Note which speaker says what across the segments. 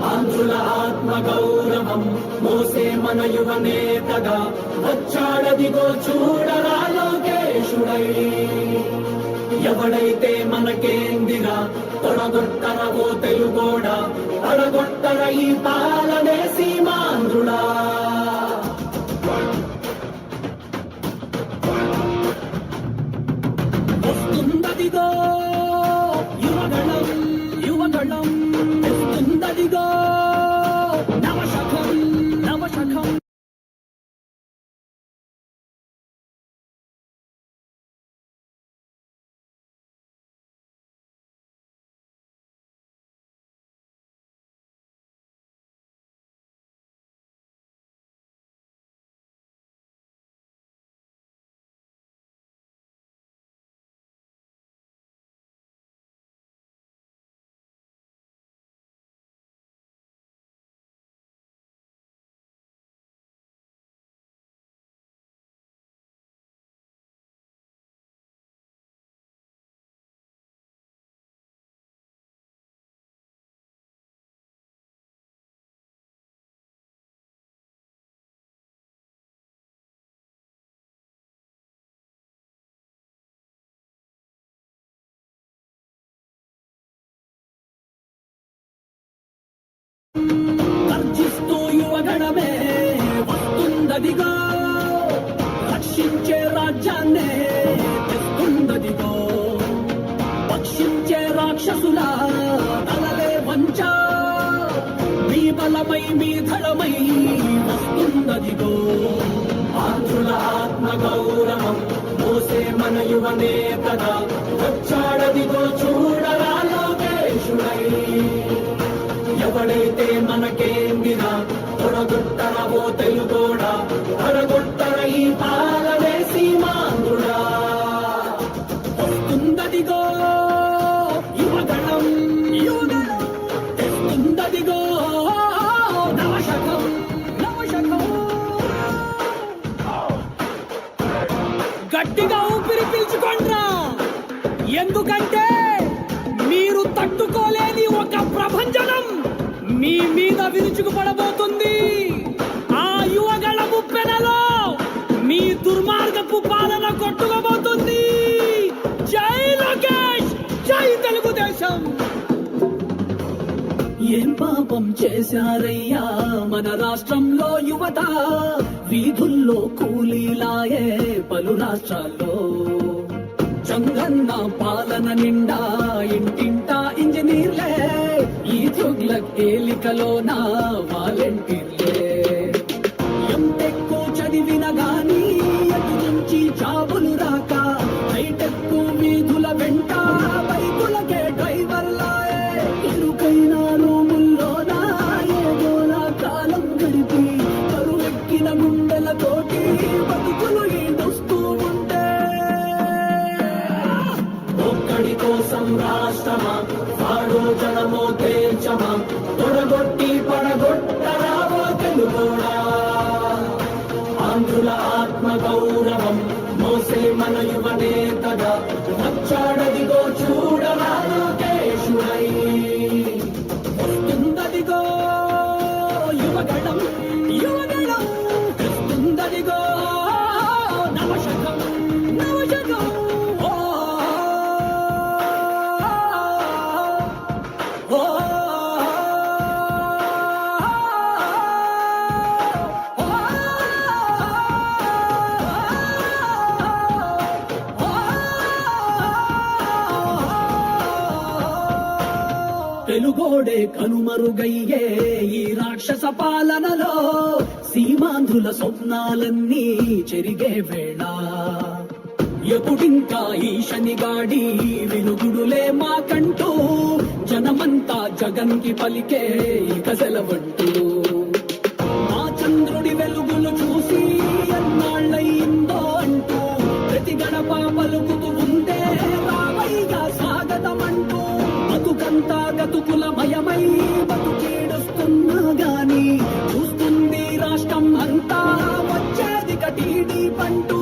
Speaker 1: ఆంధ్రుల ఆత్మ గౌరవం మోసే మన యువనేతగా వచ్చాడదిగో చూడరా లోకేశుడై. ఎవడైతే మనకేందిరా తొడగొట్టర ఓ తెలుగోడా, పడగొట్టర ఈ పాలనే సీమాంధ్రుడా. వస్తుందదిగో యువగళం యువగళం, వస్తుందదిగో నవశకం నవశకం. గర్జిస్తూ యువగణమే వస్తుందదిగో, రక్షించే రాజ్యాన్నే తెస్తుందదిగో. పక్షించే రాక్షసుల తలలే వంచ, మీ బలమై మీ ధడమై వస్తుందదిగో. ఆంధ్రుల ఆత్మ గౌరవం మోసే మన యువనేతగా వచ్చాడదిగో చూడరా లోకేశుడై. ఎవడైతే మనకేందిరా తొడగొట్టర ఓ తెలుగోడా, పడగొట్టర ఈ పాలనే సీమాంధ్రుడా. వస్తుందదిగో యువగణం యువగణం, తెస్తుందదిగో నవశకం నవశకం. గట్టిగా ఊపిరి పీల్చుకోండ్రా, ఎందుకంటే మీరు తట్టుకోలేని ఒక ప్రభంజనం మీ మీద విరుచుకుపడబోతుంది. ఆ యువగళ ముప్పెనలో మీ దుర్మార్గపు పాలన కొట్టుకోబోతుంది. జై లోకేష్, జై తెలుగుదేశం. ఏం పాపం చేశారయ్యా మన రాష్ట్రంలో యువత, వీధుల్లో కూలీలాయే పలు రాష్ట్రాల్లో. చంగన్న పాలన నిండా ఇంటింటా ఇంజనీర్లే, ఈ తుగ్లక్ ఏలికలోన వాలంటీర్లే. ఎంటెక్కు చదివిన గాని ఎటు నుంచి జాబులు రాక, హైటెక్కు వీధుల వెంట బైకులకే డ్రైవర్లాయే. ఇరుకైన రూముల్లోన ఏదోలా కాలం గడిపి, కరువెక్కిన గుండెలతోటి బతుకులు ఈడుస్తూ ఉంటే. ఒక్కడి కోసం రాష్ట్రమా వాడో జనమో తేల్చమా, తొడగొట్టి పడగొట్టరావో తెలుగోడా. ఆంధ్రుల ఆత్మ గౌరవం మోసే మన యువనేతగా వచ్చాడదిగో చూడరా లోకేశుడై. వస్తుందదిగో యువగణం యువగణం, వస్తుందదిగో నవశకం నవశకం. తెలుగోడే కనుమరుగయ్యే ఈ రాక్షస పాలనలో, సీమాంధ్రుల స్వప్నాలన్నీ చెరిగే వేళ. ఎప్పుడింకా ఈ శనిగాడి వినుగుడులే మాకంటూ, జనమంతా జగన్ కి పలికే ఇక సెలవంటూ. మా చంద్రుడి వెలుగులు చూసి ఎన్నాళ్ళయిందో అంటూ, ప్రతి గడప పలుకుతూ ఉంటే రావైగా స్వాగతమంటూ. బతుకంతా గతుకులమయమై బతుకీడుస్తున్నా గాని, చూస్తుంది రాష్ట్రం అంతా వచ్చేది కటీడీ పంటూ.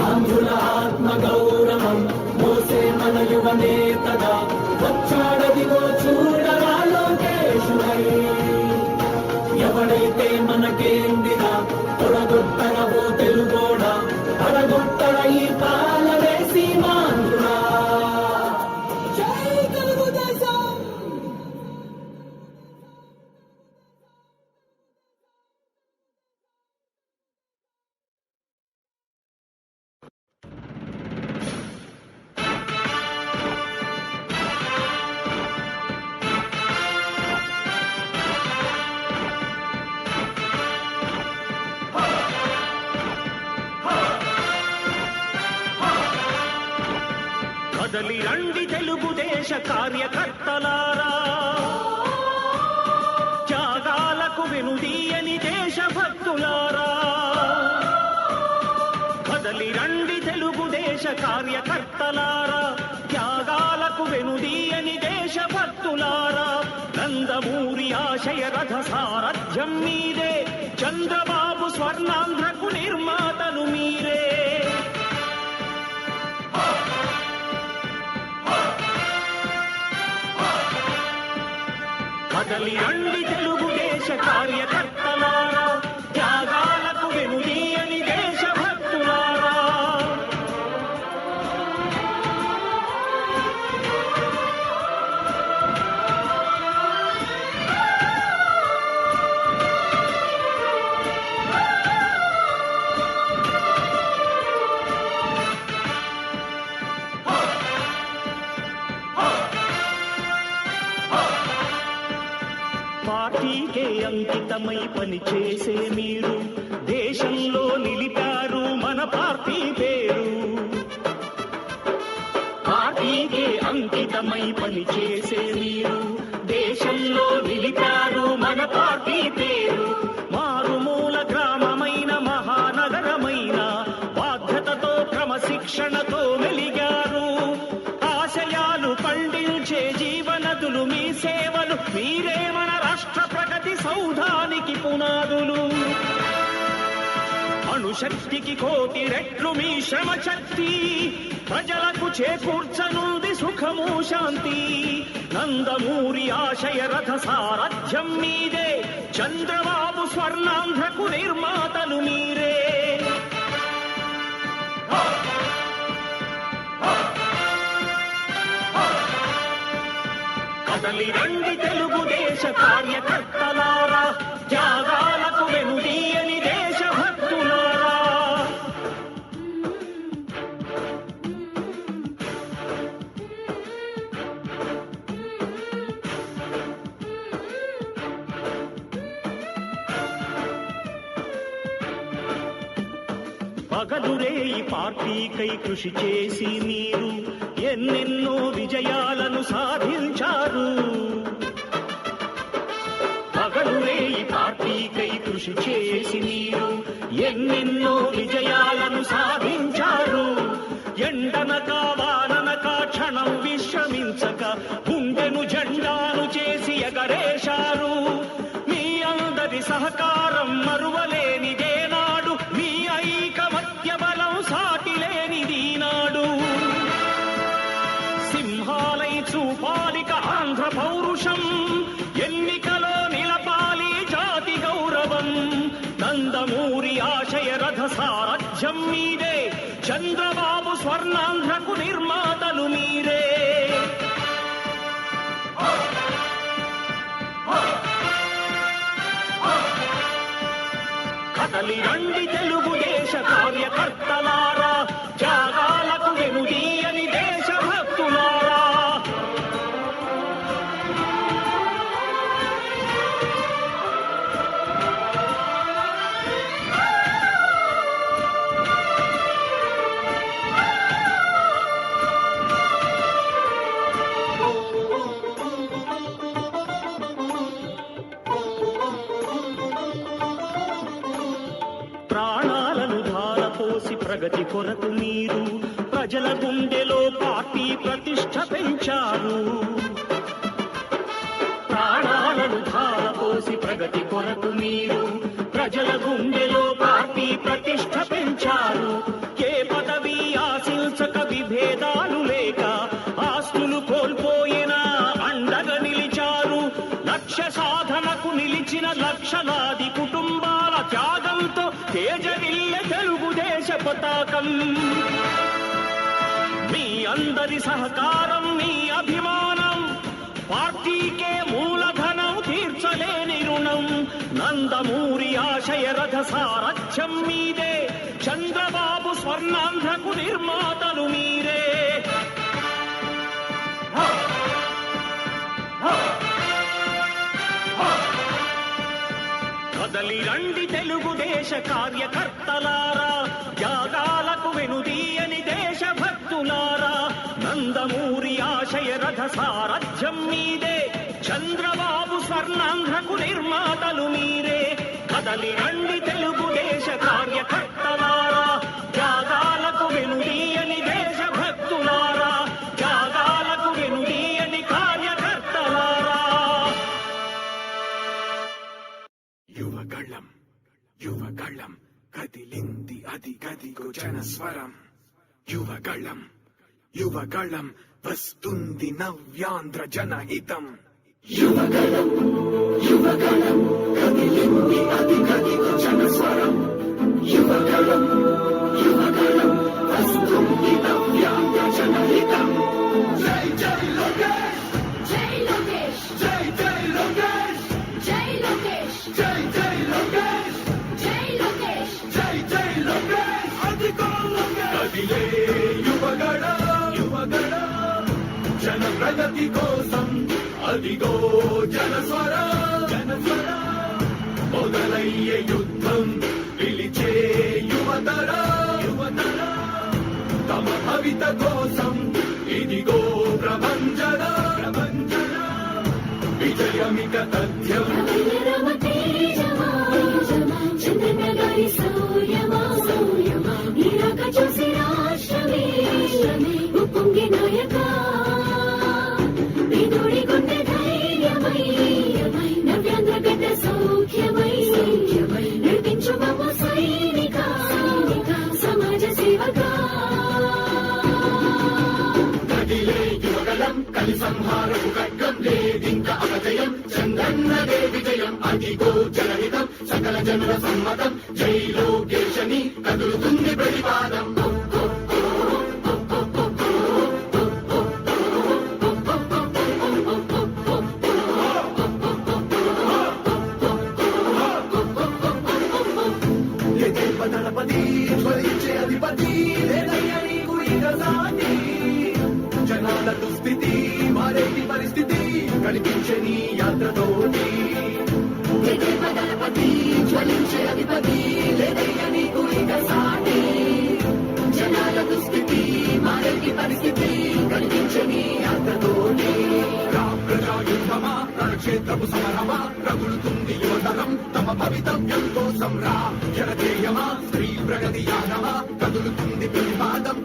Speaker 1: ఆంధ్రుల ఆత్మ గౌరవం మోసే మన యువనేతగా వచ్చాడదిగో చూడరా లోకేశుడై. ఎవడైతే మనకేందిరా తొడగొట్టరవో తెలుగోడా, పడగొట్టర ఈ పాలనే సీమాంధ్రుడా. జై తెలుగుదేశం.
Speaker 2: కదలి రండి తెలుగుదేశ కార్యకర్తలారా, త్యాగాలకు వెనుదీయని దేశభక్తులారా. కదలి రండి తెలుగుదేశ కార్యకర్తలారా, త్యాగాలకు వెనుదీయని దేశభక్తులారా. నందమూరి ఆశయ రథ సారథ్యం మీదే, చంద్రబాబు స్వర్ణాంధ్రకు నిర్మాతలు మీరే. కదలి రండి తెలుగుదేశ కార్యకర్తలారా, త్యాగాలకు వెనుదీయని దేశభక్తులారా. పార్టీకే అంకితమై పనిచేసే మీరు దేశంలో నిలిపారు మన పార్టీ పేరు. పార్టీకే అంకితమై పనిచేసే మీరు దేశంలో నిలిపారు మన పార్టీ పేరు. మారుమూల గ్రామమైన మహానగరమైన బాధ్యతతో క్రమశిక్షణతో మెలిగారు. ఆశయాలు పండించే జీవనదులు మీ సేవలు, మీరే మన రాష్ట్ర ప్రగతి సౌధానికి పునాదులు. అణుశక్తికి కోటి రెట్లు మీ శ్రమ శక్తి, ప్రజలకు చేకూర్చనుంది సుఖము శాంతి. నందమూరి ఆశయ రథ సారథ్యం మీదే, చంద్రబాబు స్వర్ణాంధ్రకు నిర్మాతలు మీరే. కదలి రండి తెలుగుదేశ కార్యకర్తలారా, త్యాగాలకు వెనుదీయని దేశభక్తులారా. పగలురేయి పార్టీకై కృషి చేసి మీరు ఎన్నెన్నో విజయాలను సాధించారు. పగలురేయి పార్టీకై కృషి చేసి మీరు ఎన్నెన్నో విజయాలను సాధించారు. ఎండనక వాననక క్షణం విశ్రమించక గుండెను జెండాను చేసి ఎగరేశారు. మీ అందరి సహకారం మరువలేనిదే నాడు, మీ ఐకమత్య బలం సాటిలేనిది నాడు. సింహాలై చూపాలిక ఆంధ్ర పౌరుషం, ఎన్నికలో నిలపాలి జాతి గౌరవం. నందమూరి ఆశయ రథ సారథ్యం మీదే, చంద్రబాబు స్వర్ణాంధ్రకు నిర్మాతలు మీరే. కదలి రండి తెలుగుదేశ కార్యకర్తలారా, త్యాగాలకు వెనుదీయని దేశభక్తులారా. ప్రాణాలను ధారపోసి ప్రగతి కొరకు మీరు ప్రజల గుండెలో పార్టీ ప్రతిష్ఠ పెంచారు. ప్రాణాలను ధారపోసి ప్రగతి కొరకు మీరు ప్రజల గుండెలో పార్టీ ప్రతిష్ఠ పెంచారు. ఏ పదవి ఆశించక విభేదాలు లేక ఆస్తులు కోల్పోయినా లక్ష్య సాధనకు నిలిచిన లక్షలాది కుటుంబాల త్యాగంతో తేజరిల్లె తెలుగుదేశ పతాకం. మీ అందరి సహకారం, మీ అభిమానం పార్టీకే మూలధనం, తీర్చలేని రుణం. నందమూరి ఆశయ రథ సారథ్యం మీదే, చంద్రబాబు స్వర్ణాంధ్రకు నిర్మాతలు మీరే. కదలి రండి తెలుగుదేశ కార్యకర్తలారా, త్యాగాలకు వెనుదీయని దేశభక్తులారా. నందమూరి ఆశయ రథ సారథ్యం మీదే, చంద్రబాబు స్వర్ణాంధ్రకు నిర్మాతలు మీరే. కదలి రండి తెలుగుదేశ కార్యకర్తలారా, త్యాగాలకు వెనుదీయని దేశభక్తులారా, త్యాగాలకు వెనుదీయని కార్యకర్తలారా.
Speaker 3: యువగళం యువగళం కదిలింది అది గదిగో జనస్వరం. యువగళం యువగళం వస్తుంది నవ్యాంధ్ర జనహితం. యువగళం యువగళం కదిలింది అది గదిగో జనస్వరం. యువగళం యువగళం వస్తుంది నవ్యాంధ్ర జనహితం. జై జై లోకేష్,
Speaker 4: జై లోకేష్,
Speaker 3: జై జై లోకేష్,
Speaker 4: జై లోకేష్,
Speaker 3: జై జై లోకేష్,
Speaker 4: జై లోకేష్.
Speaker 3: జై జై లోకేష్. అదిగో లోకేష్ కదిలే యువగళ యువగళ జన ప్రగతి కోసం. అదిగో జనస్వర జనస్వర మొదలయ్యే యుద్ధం, పిలిచే యువతర యువతర తమ భవిత కోసం. ఇదిగో ప్రభంజన ప్రభంజన విజయమిక తథ్యం.
Speaker 4: రమ తేజమా, చంద్రనగరి సూర్యమా, నీరాక చూసి రాష్ట్రమే ఉప్పొంగి నాయక. పేదోడి గుండె ధైర్యమై, నవ్యాంధ్ర గడ్డ సౌఖ్యమై, నడిపించు మమ్మ సైనిక, సమాజ సేవక.
Speaker 3: కదిలే యువగలం కలి సంహారపు ఖడ్గం, లేదింక అపజయం, చంద్రన్నదే విజయం. అదిగో జనహితం, సకల జనుల సమ్మతం. జై లోకేశని కదులుతుంది ప్రతిపాదం. దళపతి జ్వలించే అధిపతి, లేదయ్య నీకు ఇక సాటి. జనాల దుస్థితి, మారేటి పరిస్థితి కనిపించే నీ యాత్రతోటి.
Speaker 4: దళపతి జ్వలించే అధిపతి, లేదయ్య నీకు ఇక సాటి. జనాల దుస్థితి, మారేటి పరిస్థితి కనిపించే నీ యాత్రతోటి.
Speaker 3: ప్రజాయుద్ధమా, రణక్షేత్రపు సమరమా, రగులుతుంది యువతరం తమ భవితవ్యం కోసం. రా జనజేయమా, స్త్రీ ప్రగతి యానమా, కదులుతుంది ప్రతిపాదం.